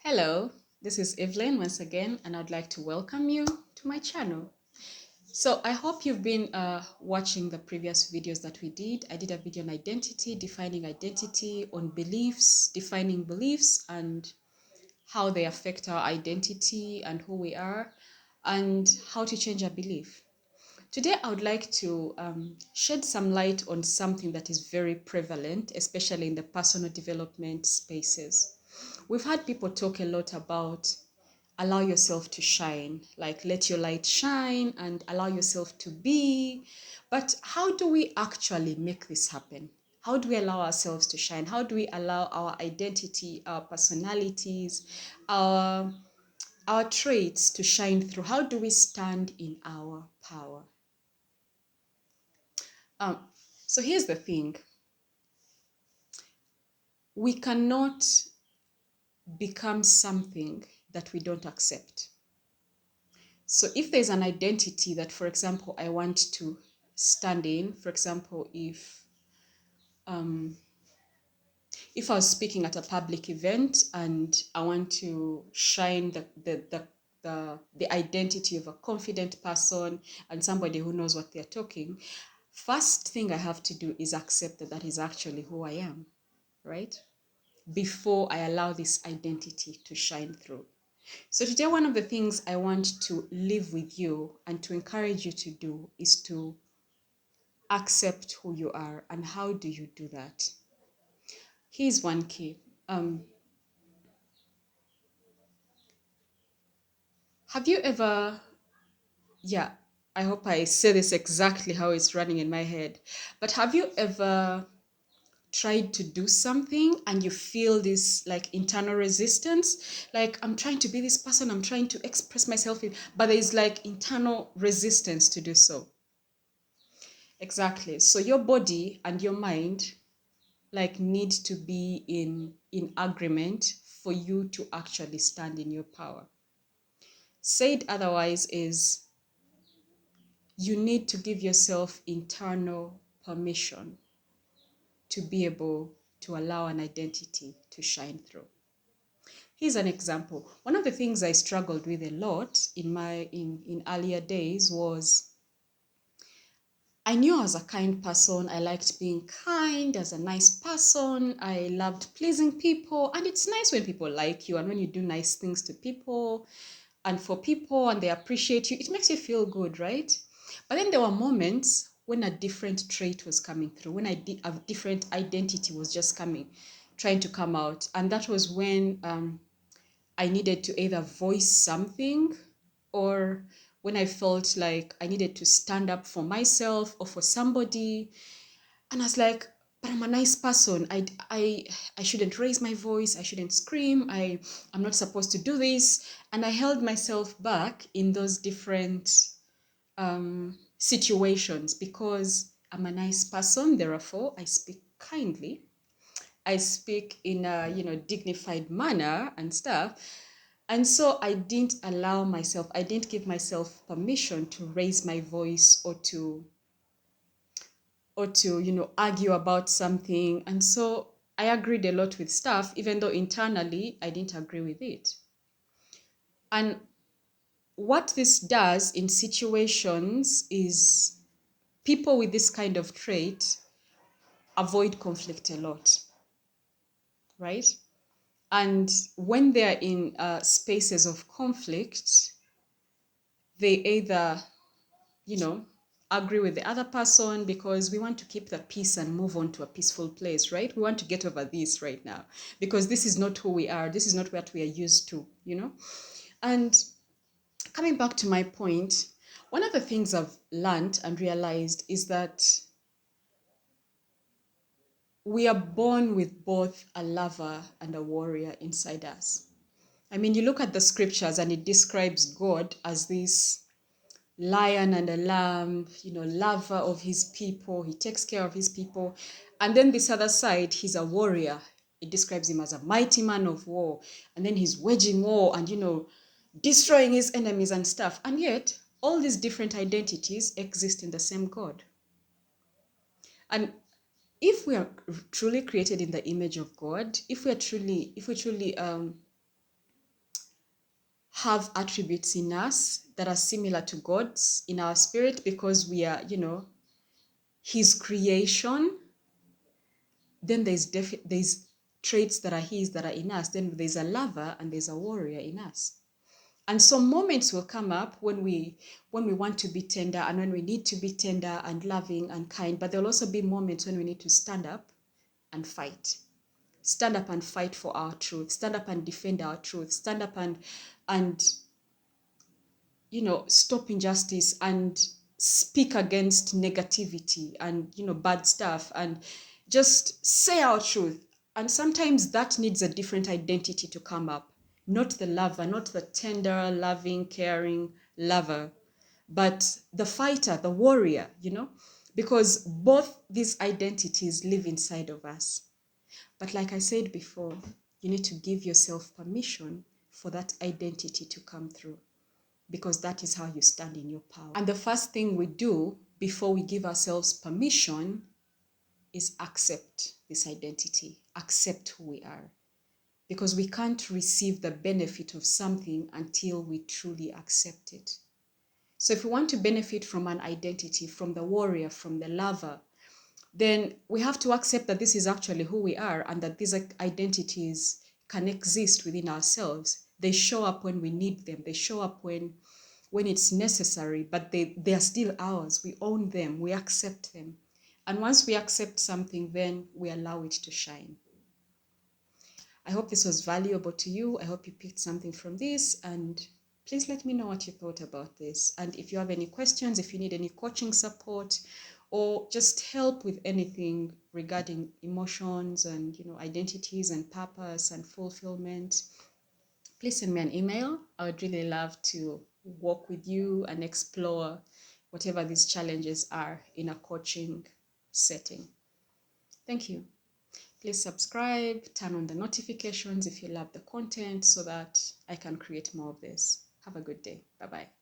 Hello, this is Evelyn once again, and I'd like to welcome you to my channel. So I hope you've been watching the previous videos that we did. I did a video on identity, on beliefs, defining beliefs, and how they affect our identity and who we are, and how to change our belief. Today, I would like to shed some light on something that is very prevalent, especially in the personal development spaces. We've had people talk a lot about allow yourself to shine, like let your light shine and allow yourself to be. But how do we actually make this happen? How do we allow ourselves to shine? How do we allow our identity, our personalities, our, our traits to shine through? How do we stand in our power? Um, so here's the thing. We cannot become something that we don't accept. So if there's an identity that, for example, I want to stand in, for example, um, if I was speaking at a public event and I want to shine the identity of a confident person and somebody who knows what they're talking, first thing I have to do is accept that that is actually who I am, right? Before I allow this identity to shine through. So today, one of the things I want to leave with you and to encourage you to do is to accept who you are. And how do you do that? Here's one key. Have you ever, yeah, I hope I say this exactly how it's running in my head, but have you ever tried to do something and you feel this like internal resistance? Like, I'm trying to be this person, I'm trying to express myself, but there's like internal resistance to do so. Exactly. So your body and your mind like need to be in agreement for you to actually stand in your power. Said otherwise is you need to give yourself internal permission to be able to allow an identity to shine through. Here's an example. One of the things I struggled with a lot in earlier days was I knew I was a kind person. I liked being kind as a nice person. I loved pleasing people. And it's nice when people like you and when you do nice things to people and for people and they appreciate you. It makes you feel good, right? But then there were moments when a different trait was coming through, when a different identity was just trying to come out. And that was when I needed to either voice something or when I felt like I needed to stand up for myself or for somebody. And I was like, but I'm a nice person. I shouldn't raise my voice. I shouldn't scream. I'm not supposed to do this. And I held myself back in those different situations because I'm a nice person. Therefore, I speak kindly. I speak in a dignified manner and stuff. And so I didn't give myself permission to raise my voice or to argue about something. And so I agreed a lot with stuff, even though internally I didn't agree with it. And what this does in situations is people with this kind of trait avoid conflict a lot, right? And when they're in spaces of conflict, they either, you know, agree with the other person because we want to keep the peace and move on to a peaceful place, right? We want to get over this right now because this is not who we are. This is not what we are used to. And coming back to my point, one of the things I've learned and realized is that we are born with both a lover and a warrior inside us. I mean, you look at the scriptures and it describes God as this lion and a lamb, lover of his people. He takes care of his people. And then this other side, he's a warrior. It describes him as a mighty man of war. And then he's waging war and, destroying his enemies and stuff. And yet, all these different identities exist in the same God. And if we are truly created in the image of God, if we truly have attributes in us that are similar to God's in our spirit, because we are, his creation. Then there's traits that are his that are in us. Then there's a lover and there's a warrior in us. And some moments will come up when we want to be tender and when we need to be tender and loving and kind, but there'll also be moments when we need to stand up and fight. Stand up and fight for our truth. Stand up and defend our truth. Stand up and stop injustice and speak against negativity and, bad stuff, and just say our truth. And sometimes that needs a different identity to come up. Not the lover, not the tender, loving, caring lover, but the fighter, the warrior, because both these identities live inside of us. But like I said before, you need to give yourself permission for that identity to come through, because that is how you stand in your power. And the first thing we do before we give ourselves permission is accept this identity, accept who we are, because we can't receive the benefit of something until we truly accept it. So if we want to benefit from an identity, from the warrior, from the lover, then we have to accept that this is actually who we are, and that these identities can exist within ourselves. They show up when we need them. They show up when it's necessary, but they are still ours. We own them. We accept them. And once we accept something, then we allow it to shine. I hope this was valuable to you. I hope you picked something from this, and please let me know what you thought about this. And if you have any questions, if you need any coaching support, or just help with anything regarding emotions and identities and purpose and fulfillment, please send me an email. I would really love to walk with you and explore whatever these challenges are in a coaching setting. Thank you. Please subscribe, turn on the notifications if you love the content, so that I can create more of this. Have a good day. Bye-bye.